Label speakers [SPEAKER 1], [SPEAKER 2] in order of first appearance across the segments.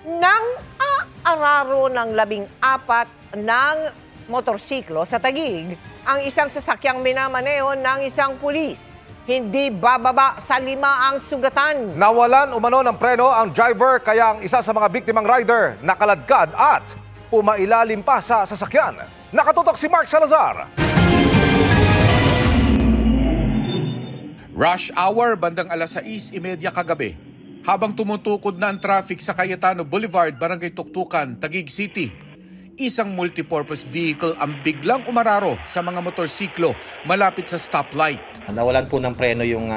[SPEAKER 1] Nang aararo ng 14 ng motorsiklo sa Taguig, ang isang sasakyang minamaneho ng isang pulis. Hindi bababa sa 5 ang sugatan.
[SPEAKER 2] Nawalan umano ng preno ang driver kaya ang isa sa mga biktimang rider nakaladkad at pumailalim pa sa sasakyan. Nakatutok si Mark Salazar.
[SPEAKER 3] Rush hour bandang alas 6:30 kagabi. Habang tumutukod na ang traffic sa Cayetano Boulevard, Barangay Tuktukan, Taguig City, isang multipurpose vehicle ang biglang umararo sa mga motorsiklo malapit sa stoplight.
[SPEAKER 4] Nawalan po ng preno yung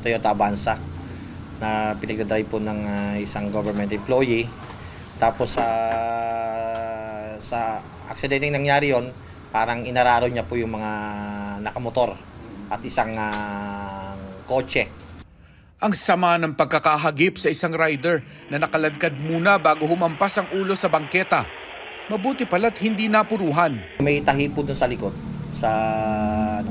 [SPEAKER 4] Toyota Avanza na pinagdadrive po ng isang government employee. Tapos sa aksidenteng nangyari yon, parang inararo niya po yung mga nakamotor at isang kotse.
[SPEAKER 3] Ang sama ng pagkakahagip sa isang rider na nakaladkad muna bago humampas ang ulo sa bangketa. Mabuti pala't hindi napuruhan.
[SPEAKER 4] May tahi po dun sa likod.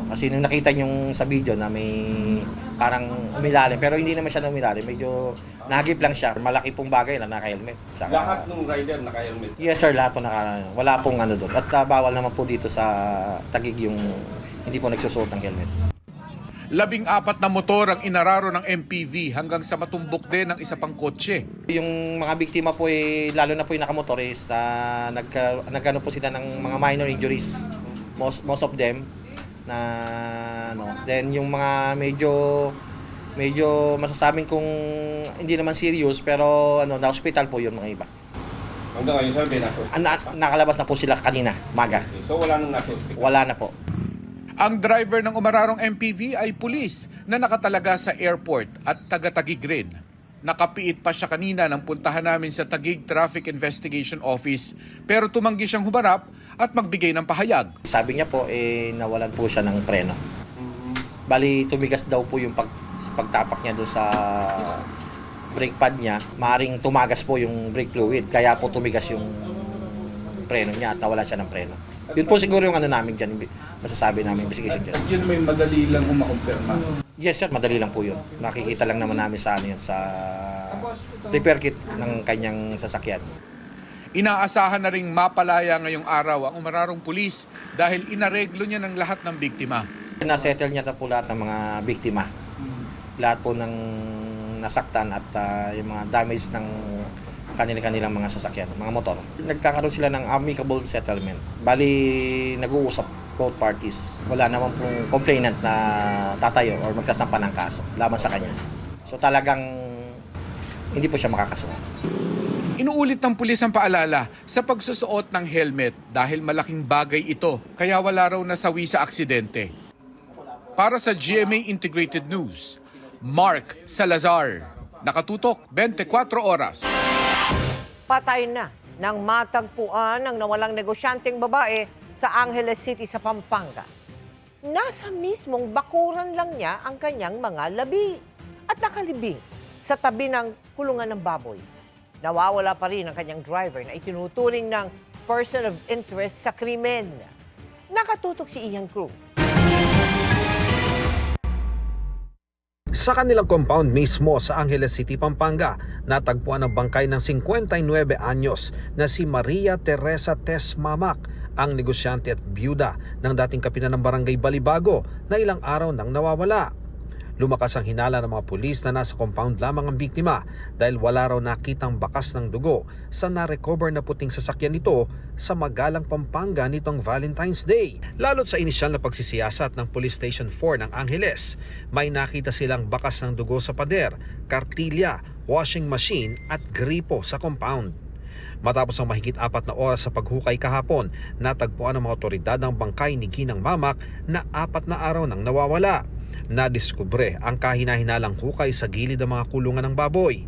[SPEAKER 4] Kasi nung nakita yung sa video na may parang umilalim, pero hindi naman siya umilalim, medyo nagip lang siya. Malaki pong bagay na naka-helmet.
[SPEAKER 5] Lahat ng rider naka-helmet?
[SPEAKER 4] Yes sir, lahat po wala pong doon. At bawal naman po dito sa Taguig yung hindi po nagsusuot ng helmet.
[SPEAKER 3] 14 na motor ang inararo ng MPV hanggang sa matumbok din ng isa pang kotse.
[SPEAKER 4] Yung mga biktima po lalo na po yung nakamotor nagkano po sila ng mga minor injuries. Most of them na then yung mga medyo masasabing kung hindi naman serious pero na hospital po yun mga iba.
[SPEAKER 5] Hanggang ngayon sir,
[SPEAKER 4] Nakalabas na po sila kanina, maga.
[SPEAKER 5] Okay. So wala nang nasa hospital?
[SPEAKER 4] Wala na po.
[SPEAKER 3] Ang driver ng umararong MPV ay pulis na nakatalaga sa airport at taga-Taguig rin. Nakapiit pa siya kanina nang puntahan namin sa Taguig Traffic Investigation Office pero tumanggi siyang humarap at magbigay ng pahayag.
[SPEAKER 4] Sabi niya po nawalan po siya ng preno. Bali tumigas daw po yung pagtapak niya doon sa brake pad niya. Maaring tumagas po yung brake fluid kaya po tumigas yung preno niya at nawalan siya ng preno. Yun po siguro yung namin dyan, masasabi namin investigation dyan.
[SPEAKER 3] Yun may madali lang kumakumpirma.
[SPEAKER 4] Yes sir, madali lang po yun. Nakikita lang naman namin sa sa repair kit ng kanyang sasakyan.
[SPEAKER 3] Inaasahan na ring mapalaya ngayong araw ang umararong pulis dahil inareglo niya ng lahat ng biktima.
[SPEAKER 4] Nasettle niya na po lahat ng mga biktima. Lahat po ng nasaktan at yung mga damage ng kanilang mga sasakyan, mga motor. Nagkakaroon sila ng amicable settlement. Bali, nag-uusap both parties. Wala naman pong complainant na tatayo or magsasampa ng kaso laban sa kanya. So talagang hindi po siya makakasuhan.
[SPEAKER 3] Inuulit ng pulis ang paalala sa pagsusuot ng helmet dahil malaking bagay ito kaya wala raw nasawi sa aksidente. Para sa GMA Integrated News, Mark Salazar. Nakatutok 24 oras.
[SPEAKER 1] Patay na nang matagpuan ng nawalang negosyanteng babae sa Angeles City sa Pampanga. Nasa mismong bakuran lang niya ang kanyang mga labi at nakalibing sa tabi ng kulungan ng baboy. Nawawala pa rin ang kanyang driver na itinuturing ng person of interest sa krimen. Nakatutok si Ian Cruz.
[SPEAKER 6] Sa kanilang compound mismo sa Angeles City, Pampanga, natagpuan ang bangkay ng 59 anyos na si Maria Teresa Tess Mamak, ang negosyante at byuda ng dating kapitan ng Barangay Balibago na ilang araw nang nawawala. Lumakas ang hinala ng mga pulis na nasa compound lamang ang biktima dahil wala raw nakitang bakas ng dugo sa na-recover na puting sasakyan nito sa Magalang, Pampanga nitong Valentine's Day. Lalo't sa inisyal na pagsisiyasat ng Police Station 4 ng Angeles, may nakita silang bakas ng dugo sa pader, kartilya, washing machine at gripo sa compound. Matapos ang mahigit 4 na oras sa paghukay kahapon, natagpuan ng mga otoridad ang bangkay ni Ginang Mamak na 4 na araw nang nawawala. Nadiskubre ang kahina-hinalang hukay sa gilid ng mga kulungan ng baboy.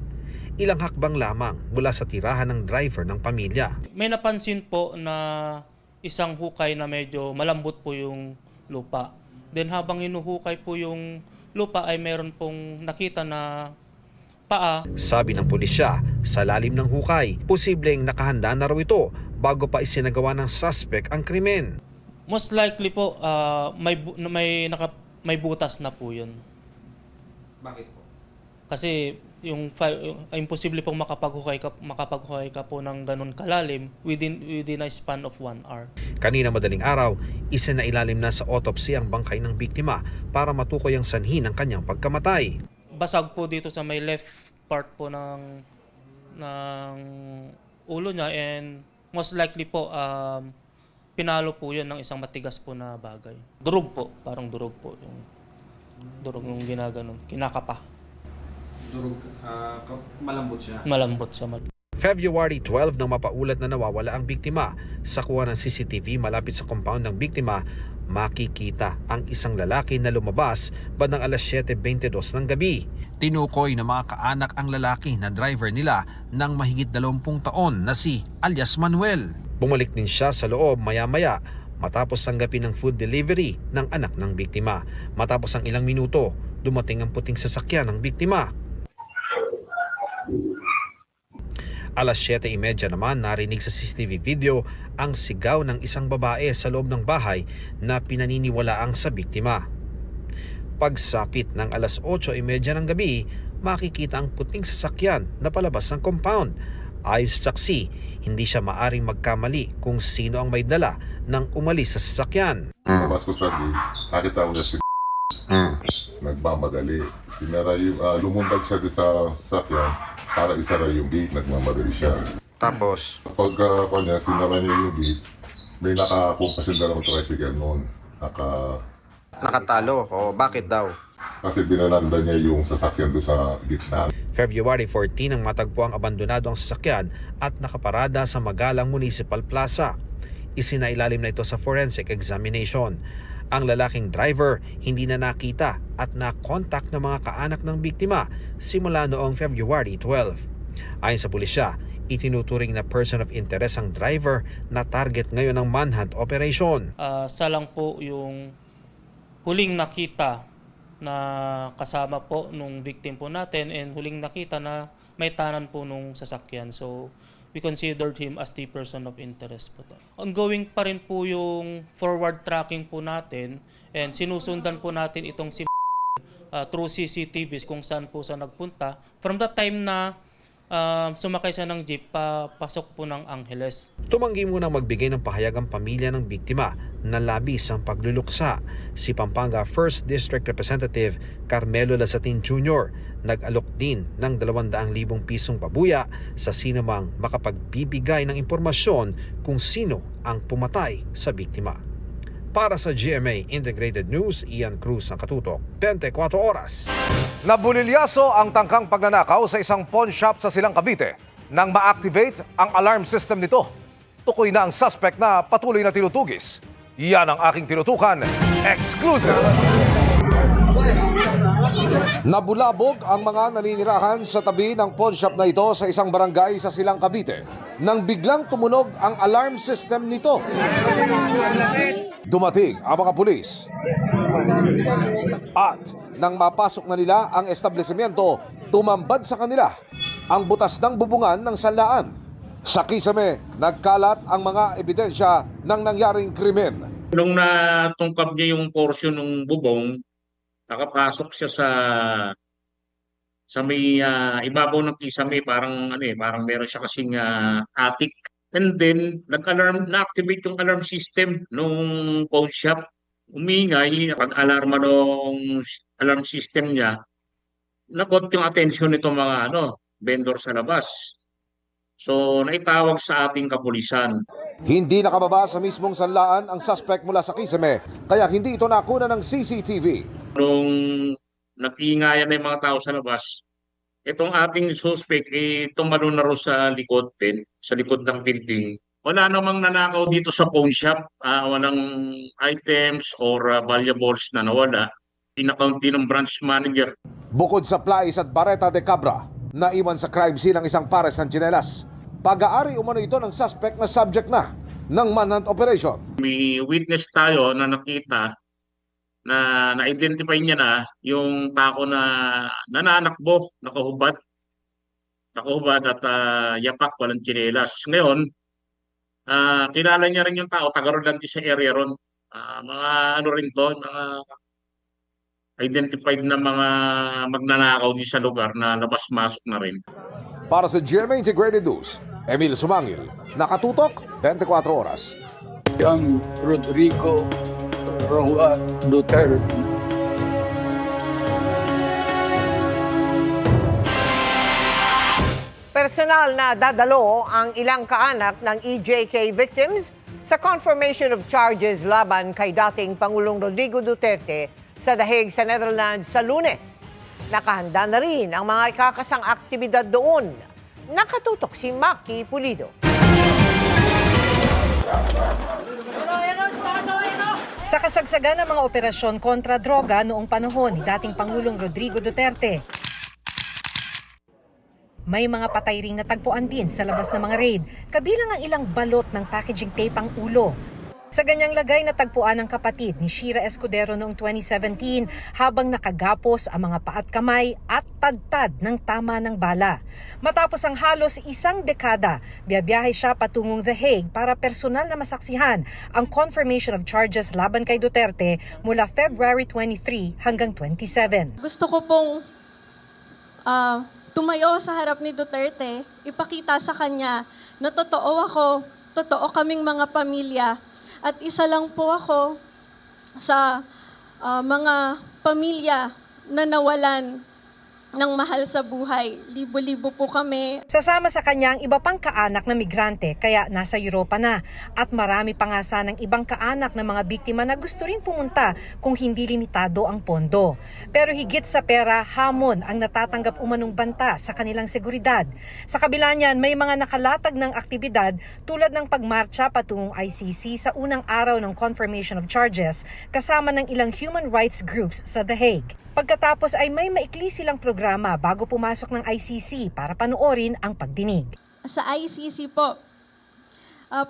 [SPEAKER 6] Ilang hakbang lamang mula sa tirahan ng driver ng pamilya.
[SPEAKER 7] May napansin po na isang hukay na medyo malambot po yung lupa. Then habang hinuhukay po yung lupa ay meron pong nakita na paa. Sabi
[SPEAKER 6] ng pulisya, sa lalim ng hukay, posibleng nakahanda na raw ito bago pa isinagawa ng suspect ang krimen.
[SPEAKER 7] Most likely po may butas na po yun.
[SPEAKER 5] Bakit po?
[SPEAKER 7] Kasi imposible pong makapaghuhay ka po ng ganun kalalim within a span of 1 hour.
[SPEAKER 6] Kanina madaling araw, isinailalim na sa autopsy ang bangkay ng biktima para matukoy ang sanhi ng kanyang pagkamatay.
[SPEAKER 7] Basag po dito sa may left part po ng ulo niya, and most likely po pinalo po yun ng isang matigas po na bagay. Durog po, parang durog po. Yung ginaganon, kinakapa.
[SPEAKER 8] Durog, malambot siya.
[SPEAKER 7] Malambot siya.
[SPEAKER 6] February 12 nang mapaulat na nawawala ang biktima. Sa kuha ng CCTV malapit sa compound ng biktima, makikita ang isang lalaki na lumabas bandang alas 7:22 ng gabi. Tinukoy ng mga kaanak ang lalaki na driver nila ng mahigit 20 taon na si alias Manuel. Bumalik din siya sa loob maya-maya matapos tanggapin ng food delivery ng anak ng biktima. Matapos ang ilang minuto, dumating ang puting sasakyan ng biktima. Alas 7:30 naman narinig sa CCTV video ang sigaw ng isang babae sa loob ng bahay na pinaniniwalaang sa biktima. Pagsapit ng alas 8:30 ng gabi, makikita ang puting sasakyan na palabas ng compound. Ayon sa saksi, hindi siya maaring magkamali kung sino ang may dala nang umalis sa sasakyan.
[SPEAKER 9] Labas ko sa gate, nakita ko niya si nagmamadali. Sinara yung, lumundag siya sa sasakyan para isara yung gate, nagmamadali siya.
[SPEAKER 6] Tapos,
[SPEAKER 9] Kapag niya, sinara niya yung gate, may nakakumpas yung dalawang tricycle noon.
[SPEAKER 6] nakatalo. O bakit daw?
[SPEAKER 9] Kasi binalanda niya yung sasakyan doon sa gitna.
[SPEAKER 6] February 14 nang matagpo ang abandonado ang sasakyan at nakaparada sa Magalang Municipal Plaza. Isinailalim na ito sa forensic examination. Ang lalaking driver hindi na nakita at na-contact ng mga kaanak ng biktima simula noong February 12. Ayon sa pulisya, itinuturing na person of interest ang driver na target ngayon ng manhunt operation.
[SPEAKER 7] Salang po yung huling nakita na kasama po nung victim po natin, and huling nakita na may tanan po nung sasakyan. So we considered him as the person of interest po. Ongoing pa rin po yung forward tracking po natin, and sinusundan po natin itong si through CCTVs kung saan po siya nagpunta. From the time na sumakay siya ng jeep, pasok po ng Angeles.
[SPEAKER 6] Tumanggi munang magbigay ng pahayag ang pamilya ng biktima na labis ang pagluluksa. Si Pampanga 1st District Representative Carmelo Lasatin Jr. nag-alok din ng 200,000 pisong pabuya sa sinumang makapagbibigay ng impormasyon kung sino ang pumatay sa biktima. Para sa GMA Integrated News, Ian Cruz ang katutok, 24 oras.
[SPEAKER 2] Nabulilyaso ang tangkang pagnanakaw sa isang pawn shop sa Silang Cavite nang ma-activate ang alarm system nito. Tukoy na ang suspect na patuloy na tinutugis. Yan ang aking tinutukan. Exclusive! Nabulabog ang mga naninirahan sa tabi ng pawn shop na ito sa isang barangay sa Silang Cavite nang biglang tumunog ang alarm system nito. Dumating ang mga pulis. At nang mapasok na nila ang establishmento, tumambad sa kanila ang butas ng bubungan ng sanlaan. Sa kisame, nagkalat ang mga ebidensya ng nangyaring krimen.
[SPEAKER 10] Nung natungkap niya yung portion ng bubong, nakapasok siya sa may ibabaw ng kisame, parang parang meron siya kasing attic. And then na-activate yung alarm system nung pawn shop. Umingay, pag-alarma nung alarm system niya, nakot yung attention nitong mga vendor sa labas. So naitawag sa ating kapulisan.
[SPEAKER 2] Hindi nakababa sa mismong sanlaan ang suspect mula sa kisame, kaya hindi ito nakuna ng CCTV.
[SPEAKER 10] Nung nag-iingayan na yung mga tao sa labas, itong ating suspect tumalon na rin sa likod din, sa likod ng building. Wala namang nanakaw dito sa pawn shop, walang items or valuables na nawala. In-account din ng branch manager.
[SPEAKER 2] Bukod sa plais at bareta de cabra, naiwan sa crime scene ang isang pares ng tsinelas. Pag-aari umano ito ng suspect na subject na ng manhunt operation.
[SPEAKER 10] May witness tayo na nakita na na-identify niya na yung tako na nananakbo, nakahubad at yapak, walang tsinelas. Ngayon, kilala niya rin yung tao, taga-Rolante sa area ron. Mga rin to, mga identified na mga magnanakaw din sa lugar na labas-masok na rin.
[SPEAKER 2] Para sa GMA Integrated News, Emil Sumangil, nakatutok 24 oras.
[SPEAKER 11] Young Rodrigo Roa Duterte.
[SPEAKER 1] Personal na dadalo ang ilang kaanak ng EJK victims sa confirmation of charges laban kay dating Pangulong Rodrigo Duterte sa The Hague sa Netherlands sa Lunes. Nakahanda na rin ang mga ikakasang aktibidad doon. Nakatutok si Maki Pulido.
[SPEAKER 12] Sa kasagsagan ng mga operasyon kontra droga noong panahon ni dating Pangulong Rodrigo Duterte, may mga patay ring natagpuan din sa labas ng mga raid, kabilang ang ilang balot ng packaging tape ang ulo. Sa ganyang lagay natagpuan ng kapatid ni Shira Escudero noong 2017 habang nakagapos ang mga paa at kamay at tadtad ng tama ng bala. Matapos ang halos isang dekada, biyabiyahe siya patungong The Hague para personal na masaksihan ang confirmation of charges laban kay Duterte mula February 23 hanggang 27.
[SPEAKER 13] Gusto ko pong tumayo sa harap ni Duterte, ipakita sa kanya na totoo ako, totoo kaming mga pamilya, at isa lang po ako sa mga pamilya na nawalan ng mahal sa buhay. Libo-libo po kami.
[SPEAKER 12] Sasama sa kanya ang iba pang kaanak na migrante kaya nasa Europa na. At marami pa nga sanang ibang kaanak ng mga biktima na gusto rin pumunta kung hindi limitado ang pondo. Pero higit sa pera, hamon ang natatanggap umanong banta sa kanilang seguridad. Sa kabila niyan, may mga nakalatag ng aktibidad tulad ng pagmarcha patungong ICC sa unang araw ng confirmation of charges kasama ng ilang human rights groups sa The Hague. Pagkatapos ay may maikli silang programa bago pumasok ng ICC para panoorin ang pagdinig.
[SPEAKER 13] Sa ICC po,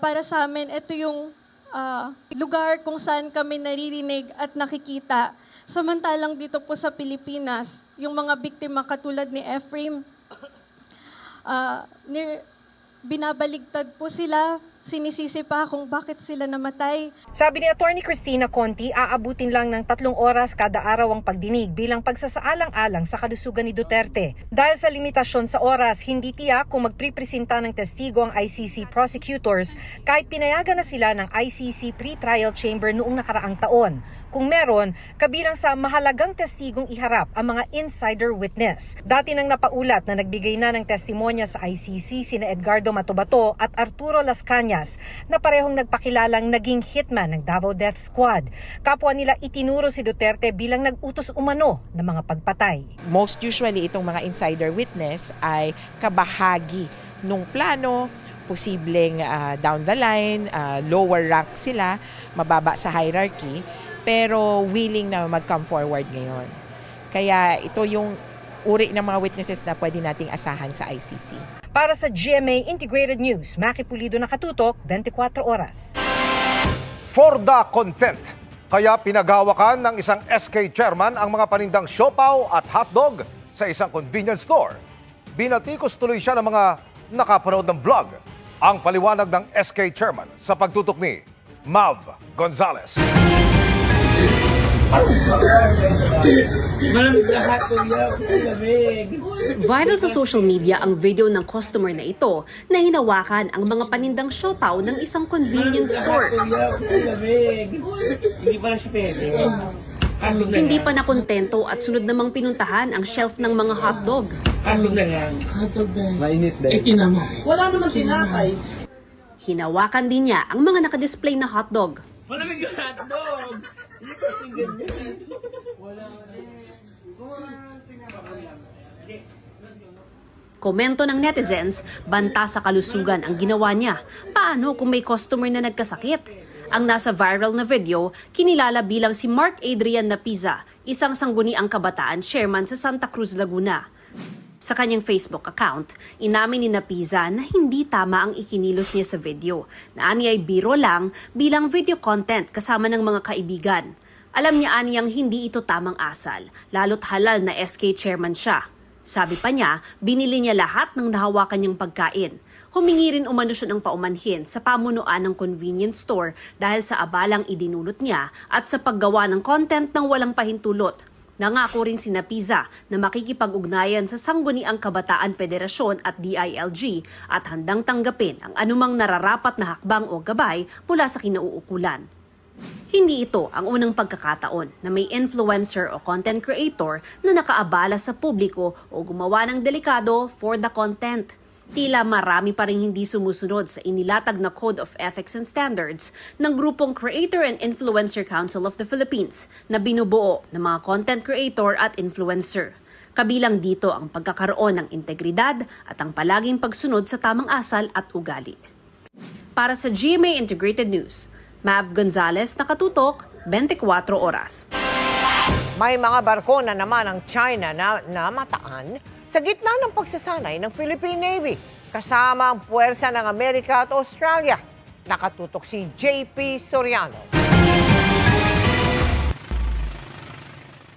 [SPEAKER 13] para sa amin, ito yung lugar kung saan kami naririnig at nakikita. Samantalang dito po sa Pilipinas, yung mga biktima katulad ni Ephraim, binabaligtad po sila, sinisisi pa kung bakit sila namatay.
[SPEAKER 12] Sabi ni Attorney Cristina Conti, aabutin lang ng 3 oras kada araw ang pagdinig bilang pagsasaalang-alang sa kalusugan ni Duterte. Dahil sa limitasyon sa oras, hindi tiyak kung magpripresenta ng testigo ang ICC prosecutors kahit pinayagan na sila ng ICC pre-trial chamber noong nakaraang taon. Kung meron, kabilang sa mahalagang testigong iharap ang mga insider witness. Dati nang napaulat na nagbigay na ng testimonya sa ICC sina Edgardo Matobato at Arturo Las Cañas na parehong nagpakilalang naging hitman ng Davao Death Squad. Kapwa nila itinuro si Duterte bilang nag-utos umano ng mga pagpatay.
[SPEAKER 14] Most usually itong mga insider witness ay kabahagi nung plano, posibleng down the line, lower rank sila, mababa sa hierarchy, pero willing na mag-come forward ngayon. Kaya ito yung uri ng mga witnesses na pwede nating asahan sa ICC.
[SPEAKER 12] Para sa GMA Integrated News, Maki Pulido, nakatutok 24 oras.
[SPEAKER 2] For the content, kaya pinagawakan ng isang SK chairman ang mga panindang siopaw at hotdog sa isang convenience store. Binatikos tuloy siya ng mga nakapanood ng vlog. Ang paliwanag ng SK chairman sa pagtutok ni Mav Gonzalez.
[SPEAKER 15] Viral sa social media ang video ng customer na ito na hinawakan ang mga panindang siopaw ng isang convenience store. Hindi pa nakontento at sunod namang pinuntahan ang shelf ng mga hotdog.
[SPEAKER 11] Mainit din.
[SPEAKER 13] Wala naman tinakay.
[SPEAKER 15] Hinawakan din niya ang mga nakadisplay na hotdog.
[SPEAKER 13] Malamig yung hotdog!
[SPEAKER 15] Komento ng netizens, banta sa kalusugan ang ginawa niya. Paano kung may customer na nagkasakit? Ang nasa viral na video, kinilala bilang si Mark Adrian Napiza, isang sangguniang kabataan chairman sa Santa Cruz, Laguna. Sa kanyang Facebook account, inamin ni Napiza na hindi tama ang ikinilos niya sa video, na ani ay biro lang bilang video content kasama ng mga kaibigan. Alam niya aniyang hindi ito tamang asal, lalo't halal na SK chairman siya. Sabi pa niya, binili niya lahat ng nahawakan niyang pagkain. Humingi rin umano siya ng paumanhin sa pamunuan ng convenience store dahil sa abalang idinulot niya at sa paggawa ng content ng walang pahintulot. Nangako rin si Napiza na makikipag-ugnayan sa Sangguniang Kabataan Federasyon at DILG at handang tanggapin ang anumang nararapat na hakbang o gabay mula sa kinauukulan. Hindi ito ang unang pagkakataon na may influencer o content creator na nakaabala sa publiko o gumawa ng delikado for the content. Tila marami pa rin hindi sumusunod sa inilatag na Code of Ethics and Standards ng grupong Creator and Influencer Council of the Philippines na binubuo ng mga content creator at influencer. Kabilang dito ang pagkakaroon ng integridad at ang palaging pagsunod sa tamang asal at ugali. Para sa GMA Integrated News, Mav Gonzalez, nakatutok, 24 oras.
[SPEAKER 1] May mga barko na naman ang China na namataan sa gitna ng pagsasanay ng Philippine Navy kasama ang puwersa ng Amerika at Australia. Nakatutok si JP Soriano.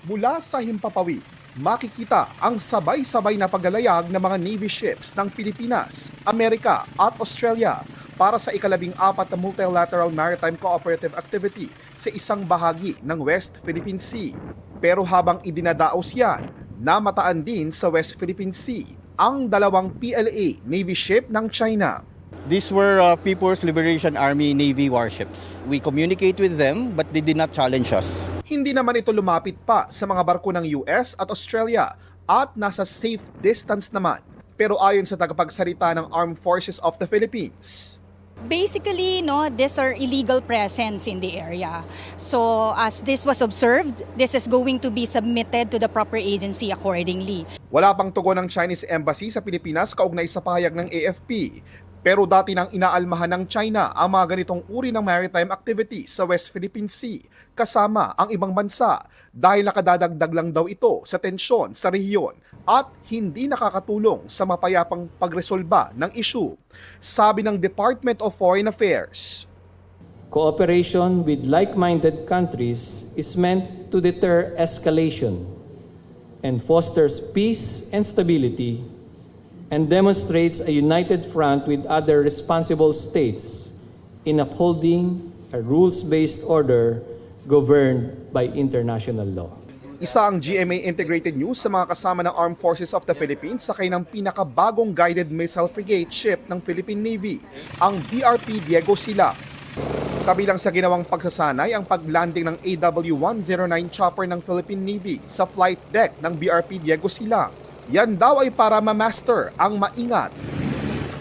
[SPEAKER 16] Mula sa himpapawid, makikita ang sabay-sabay na paglalayag ng mga Navy ships ng Pilipinas, Amerika at Australia para sa ika-14 na Multilateral Maritime Cooperative Activity sa isang bahagi ng West Philippine Sea. Pero habang idinadaos yan, namataan din sa West Philippine Sea ang dalawang PLA Navy ship ng China.
[SPEAKER 17] These were People's Liberation Army Navy warships. We communicate with them but they did not challenge us.
[SPEAKER 16] Hindi naman ito lumapit pa sa mga barko ng US at Australia at nasa safe distance naman. Pero ayon sa tagapagsalita ng Armed Forces of the Philippines,
[SPEAKER 18] basically, these are illegal presence in the area. So as this was observed, this is going to be submitted to the proper agency accordingly.
[SPEAKER 16] wala pang tugon ng Chinese Embassy sa Pilipinas kaugnay sa pahayag ng AFP. Pero dati nang inaalmahan ng China ang mga ganitong uri ng maritime activity sa West Philippine Sea kasama ang ibang bansa dahil nakadadagdag lang daw ito sa tensyon sa rehiyon at hindi nakakatulong sa mapayapang pagresolba ng issue. Sabi ng Department of Foreign Affairs,
[SPEAKER 19] cooperation with like-minded countries is meant to deter escalation and fosters peace and stability and demonstrates a united front with other responsible states in upholding a rules-based order governed by international law.
[SPEAKER 16] Isa ang GMA Integrated News sa mga kasama ng Armed Forces of the Philippines sakay ng pinakabagong guided missile frigate ship ng Philippine Navy, ang BRP Diego Silang. Kabilang sa ginawang pagsasanay ang paglanding ng AW-109 chopper ng Philippine Navy sa flight deck ng BRP Diego Silang. Yan daw ay para ma-master ang maingat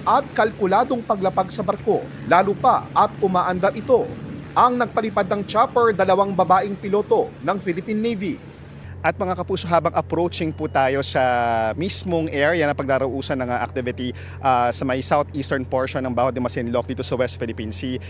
[SPEAKER 16] at kalkuladong paglapag sa barko, lalo pa at umaandar ito. Ang nagpalipad ng chopper, dalawang babaeng piloto ng Philippine Navy.
[SPEAKER 20] At mga kapuso, habang approaching po tayo sa mismong area na pagdarausan ng activity sa may southeastern portion ng Baho de Masinloc dito sa West Philippine Sea,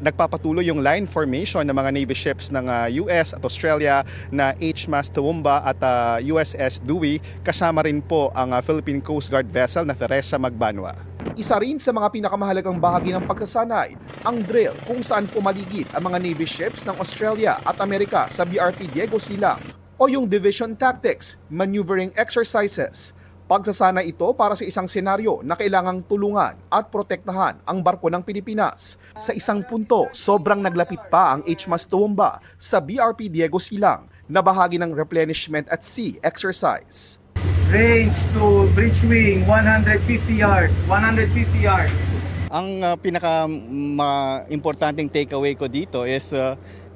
[SPEAKER 20] nagpapatuloy yung line formation ng mga Navy ships ng US at Australia na HMAS Toowoomba at USS Dewey, kasama rin po ang Philippine Coast Guard vessel na Teresa Magbanwa.
[SPEAKER 16] Isa rin sa mga pinakamahalagang bahagi ng pagsasanay, ang drill kung saan pumaligid ang mga Navy ships ng Australia at Amerika sa BRP Diego Silang, o yung Division Tactics, Maneuvering Exercises. Pagsasanay ito para sa isang senaryo na kailangang tulungan at protektahan ang barko ng Pilipinas. Sa isang punto, sobrang naglapit pa ang HMAS Toowoomba sa BRP Diego Silang na bahagi ng replenishment at sea exercise.
[SPEAKER 21] Range to bridge wing, 150 yards. 150 yards.
[SPEAKER 17] Ang pinaka-importanting takeaway ko dito is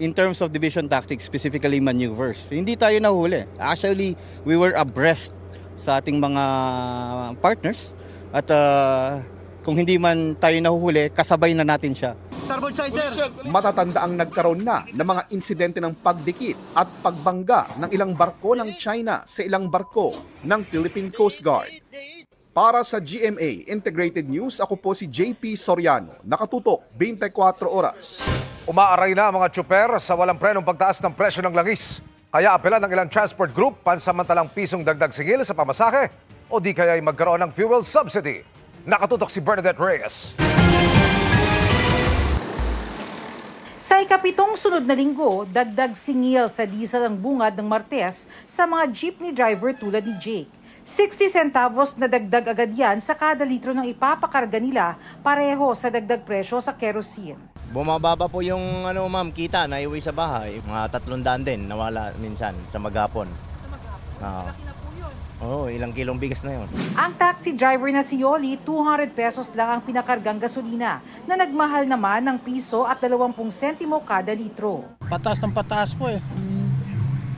[SPEAKER 17] in terms of division tactics, specifically maneuvers. Hindi tayo nahuli. Actually, we were abreast sa ating mga partners at kung hindi man tayo nahuhuli, kasabay na natin siya.
[SPEAKER 16] Matatanda ang nagkaroon na ng mga insidente ng pagdikit at pagbangga ng ilang barko ng China sa ilang barko ng Philippine Coast Guard. Para sa GMA Integrated News, ako po si JP Soriano, nakatutok 24 oras.
[SPEAKER 2] Umaaray na ang mga tsuper sa walang prenong pagtaas ng presyo ng langis. Kaya apela ng ilang transport group pansamantalang pisong dagdag sigil sa pamasahe o di kaya ay magkaroon ng fuel subsidy. Nakatutok si Bernadette Reyes.
[SPEAKER 22] Sa ikapitong sunod na linggo, dagdag singil sa diesel ang bungad ng Martes sa mga jeepney driver tulad ni Jake. 60 centavos na dagdag agad yan sa kada litro ng ipapakarga nila, pareho sa dagdag presyo sa kerosene.
[SPEAKER 3] Bumababa po yung ma'am, kita na iuwi sa bahay. Mga 300 din nawala minsan sa maghapon.
[SPEAKER 22] Sa maghapon?
[SPEAKER 3] Oo.
[SPEAKER 22] Laki na po yun.
[SPEAKER 3] Oo, ilang kilong bigas na yun.
[SPEAKER 22] Ang taxi driver na si Yoli, 200 pesos lang ang pinakargang gasolina na nagmahal naman ng piso at 20 sentimo kada litro.
[SPEAKER 4] Pataas ng pataas po eh.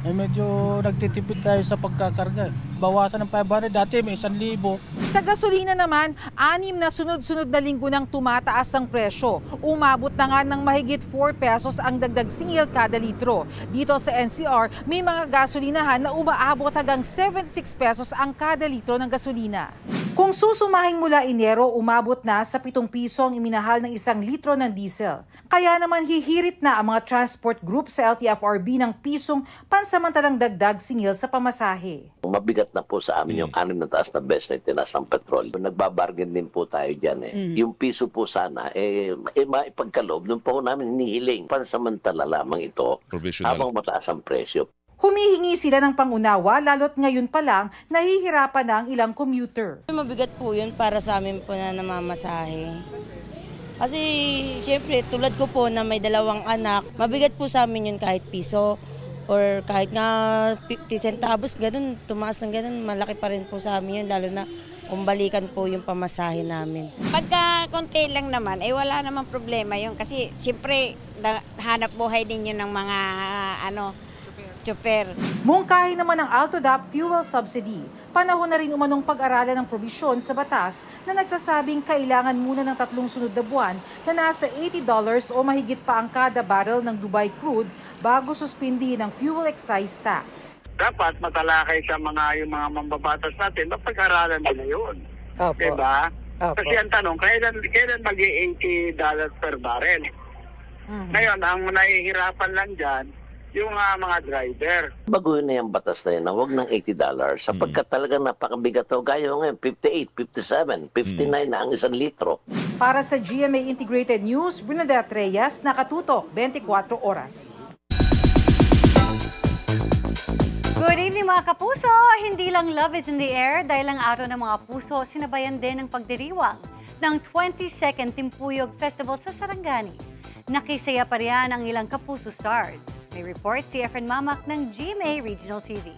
[SPEAKER 4] Medyo nagtitipid tayo sa pagkakarga. Bawasan ng 500, dati may 1,000.
[SPEAKER 22] Sa gasolina naman, 6 na sunod-sunod na linggo nang tumataas ang presyo. Umabot na nga ng mahigit 4 pesos ang dagdag singil kada litro. Dito sa NCR, may mga gasolinahan na umaabot hanggang 76 pesos ang kada litro ng gasolina. Kung susumahin mula Enero, umabot na sa 7 piso ang iminahal ng 1 litro ng diesel. Kaya naman hihirit na ang mga transport group sa LTFRB ng pisong pansamantalang dagdag singil sa pamasahe.
[SPEAKER 23] Mabigat na po sa amin yung 6 na taas na beses na itinaas ng petrol. Nagbabargain din po tayo dyan eh. Yung piso po sana, maipagkaloob, doon po namin hinihiling. Pansamantala lamang ito habang mataas ang presyo.
[SPEAKER 22] Humihingi sila ng pangunawa lalo't ngayon pa lang nahihirapan na ang ilang commuter.
[SPEAKER 24] Mabigat po yun para sa amin po na namamasahe. Kasi syempre tulad ko po na may 2 anak, mabigat po sa amin yun kahit piso or kahit nga 50 centavos, ganun, tumaas ng ganun, malaki pa rin po sa amin yun lalo na kung balikan po yung pamasahe namin.
[SPEAKER 25] Pagka konti lang naman, wala namang problema yun kasi syempre hanap buhay din yun ng mga Chopper.
[SPEAKER 22] Mungkahi naman ng AltoDAP fuel subsidy. Panahon na rin umanong pag-aralan ng probisyon sa batas na nagsasabing kailangan muna ng 3 sunod na buwan na nasa $80 o mahigit pa ang kada barrel ng Dubai crude bago suspindihin ang fuel excise tax.
[SPEAKER 26] Dapat matalakay sa yung mga mambabatas natin, mapag-aralan nila yun.
[SPEAKER 22] Opo.
[SPEAKER 26] Diba?
[SPEAKER 22] Opo.
[SPEAKER 26] Kasi ang tanong, kailan mag-$80 per barrel? Ngayon, ang nahihirapan lang dyan, yung mga driver.
[SPEAKER 23] Baguhin na yung batas na yun na huwag ng $80 sapagkat talagang napakabigat o gaya ngayon, 58, 57, 59 na ang 1 litro.
[SPEAKER 22] Para sa GMA Integrated News, Bernadette Reyes, nakatutok 24 oras.
[SPEAKER 27] Good evening mga kapuso! Hindi lang love is in the air dahil ang araw ng mga puso, sinabayan din ng pagdiriwang ng 22nd Timpuyog Festival sa Sarangani. Nakisaya pa riyan ang ilang kapuso stars. May report si Efren Mamak ng GMA Regional TV.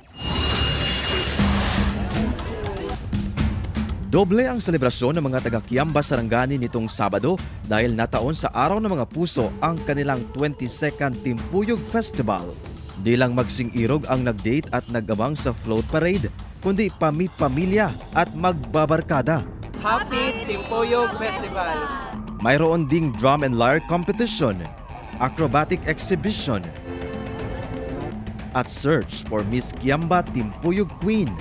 [SPEAKER 28] Doble ang selebrasyon ng mga taga-Kiamba Sarangani nitong Sabado dahil nataon sa Araw ng Mga Puso ang kanilang 22nd Timpuyog Festival. Di lang magsing-irog ang nag-date at nag-abang sa float parade, kundi pamilya at magbabarkada.
[SPEAKER 4] Happy Timpuyog Festival!
[SPEAKER 28] Mayroon ding drum and lyre competition, acrobatic exhibition, at search for Miss Kiamba Timpuyog Queen.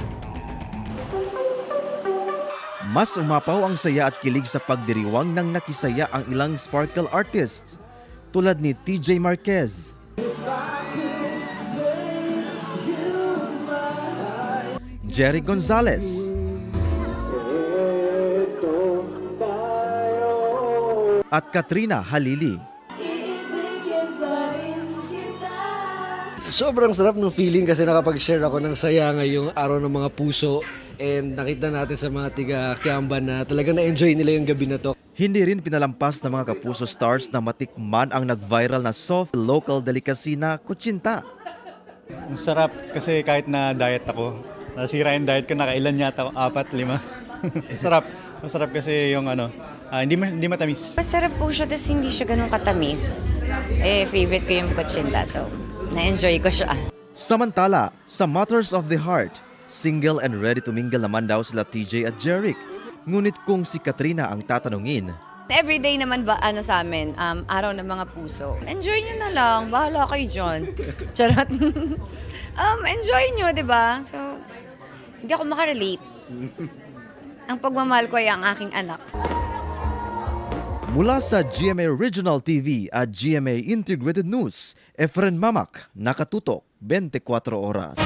[SPEAKER 28] Mas umapaw ang saya at kilig sa pagdiriwang nang nakisaya ang ilang sparkle artists tulad ni TJ Marquez, Jerry Gonzalez, at Katrina Halili.
[SPEAKER 29] Sobrang sarap ng feeling kasi nakapag-share ako ng saya ngayong Araw ng Mga Puso and nakita natin sa mga tiga-Kiamba na talagang na-enjoy nila yung gabi na to.
[SPEAKER 28] Hindi rin pinalampas ng mga kapuso stars na matikman ang nag-viral na soft local delicacy na kutsinta.
[SPEAKER 30] Ang sarap kasi kahit na diet ako, nasira yung diet ko, nakailan yata ako, 4, 5. Sarap. Masarap kasi yung hindi matamis.
[SPEAKER 31] Masarap po siya, tapos hindi siya ganun katamis. Favorite ko yung kutsinta, so na-enjoy ko siya.
[SPEAKER 28] Samantala, sa Matters of the Heart, single and ready to mingle naman daw sila TJ at Jeric. Ngunit kung si Katrina ang tatanungin,
[SPEAKER 31] Everyday naman ba sa amin, Araw ng Mga Puso. Enjoy nyo na lang, bahala kayo dyan. Charot. Enjoy nyo, di ba? So, hindi ako makarelate. Ang pagmamahal ko ay ang aking anak.
[SPEAKER 28] mula sa GMA Regional TV at GMA Integrated News, Efren Mamak, nakatutok 24 oras.